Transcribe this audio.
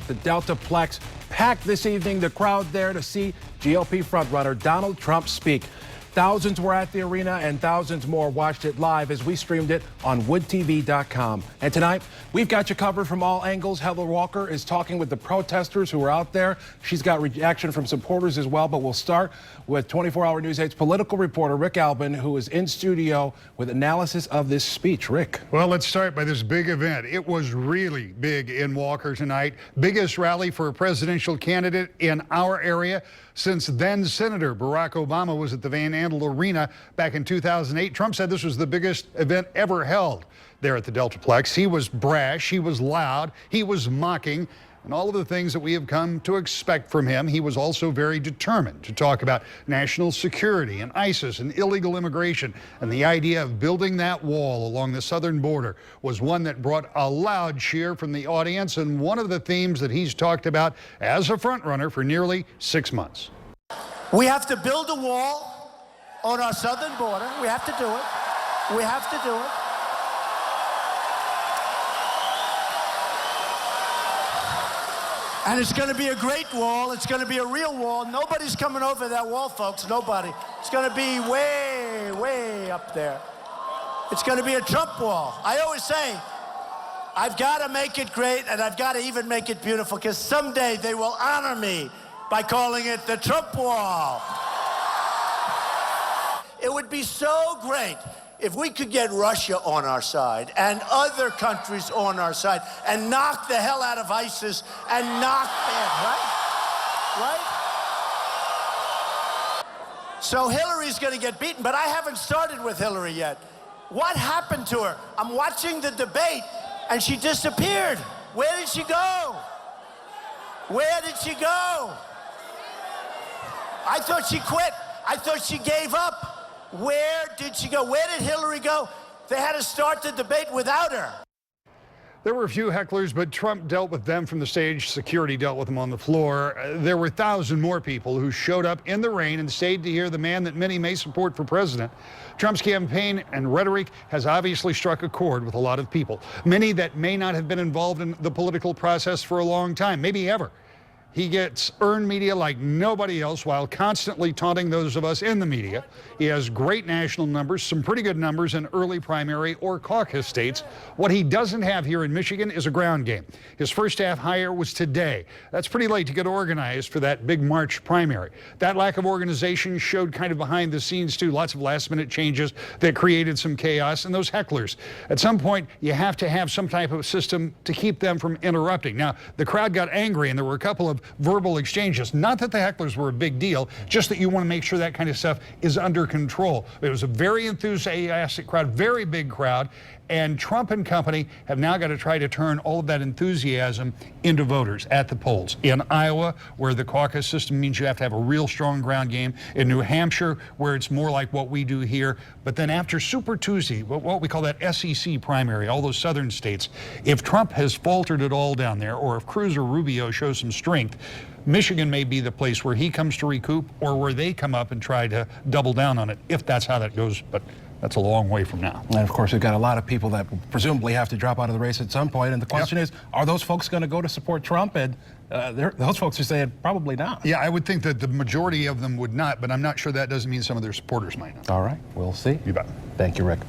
the DeltaPlex packed this evening. The crowd there to see GOP frontrunner Donald Trump speak. Thousands were at the arena and thousands more watched it live as we streamed it on woodtv.com. And tonight, we've got you covered from all angles. Heather Walker is talking with the protesters who were out there. She's got reaction from supporters as well, but we'll start with 24-hour News 8's political reporter Rick Albin, who is in studio with analysis of this speech. Rick. Well, let's start by this big event. It was really big in Walker tonight. Biggest rally for a presidential candidate in our area since then Senator Barack Obama was at the Van Andel Arena back in 2008. Trump said this was the biggest event ever held there at the DeltaPlex. He was brash, he was loud, he was mocking, and all of the things that we have come to expect from him. He was also very determined to talk about national security and ISIS and illegal immigration. And the idea of building that wall along the southern border was one that brought a loud cheer from the audience, and one of the themes that he's talked about as a frontrunner for nearly 6 months. We have to build a wall on our southern border. We have to do it. We have to do it. And it's going to be a great wall. It's going to be a real wall. Nobody's coming over that wall, folks. Nobody. It's going to be way, way up there. It's going to be a Trump wall. I always say, I've got to make it great, and I've got to even make it beautiful, because someday they will honor me by calling it the Trump wall. It would be so great if we could get Russia on our side and other countries on our side and knock the hell out of ISIS and knock them, right? So Hillary's going to get beaten, but I haven't started with Hillary yet. What happened to her? I'm watching the debate and she disappeared. Where did she go? Where did she go? I thought she quit. I thought she gave up. Where did she go? Where did Hillary go? They had to start the debate without her. There were a few hecklers, but Trump dealt with them from the stage. Security dealt with them on the floor. There were 1,000 more people who showed up in the rain and stayed to hear the man that many may support for president. Trump's campaign and rhetoric has obviously struck a chord with a lot of people, many that may not have been involved in the political process for a long time, maybe ever. He gets earned media like nobody else while constantly taunting those of us in the media. He has great national numbers, some pretty good numbers in early primary or caucus states. What he doesn't have here in Michigan is a ground game. His first staff hire was today. That's pretty late to get organized for that big March primary. That lack of organization showed kind of behind the scenes too. Lots of last minute changes that created some chaos, and those hecklers. At some point, you have to have some type of system to keep them from interrupting. Now, the crowd got angry and there were a couple of verbal exchanges. Not that the hecklers were a big deal, just that you want to make sure that kind of stuff is under control. It was a very enthusiastic crowd, very big crowd, and Trump and company have now got to try to turn all of that enthusiasm into voters at the polls. In Iowa, where the caucus system means you have to have a real strong ground game. In New Hampshire, where it's more like what we do here. But then after Super Tuesday, what we call that SEC primary, all those southern states, if Trump has faltered at all down there, or if Cruz or Rubio shows some strength, Michigan may be the place where he comes to recoup, or where they come up and try to double down on it, if that's how that goes. But that's a long way from now. And of course, we've got a lot of people that presumably have to drop out of the race at some point. And the question is, are those folks going to go to support Trump? And those folks are saying probably not. Yeah, I would think that the majority of them would not, but I'm not sure that doesn't mean some of their supporters might not. All right, we'll see. You bet. Thank you, Rick.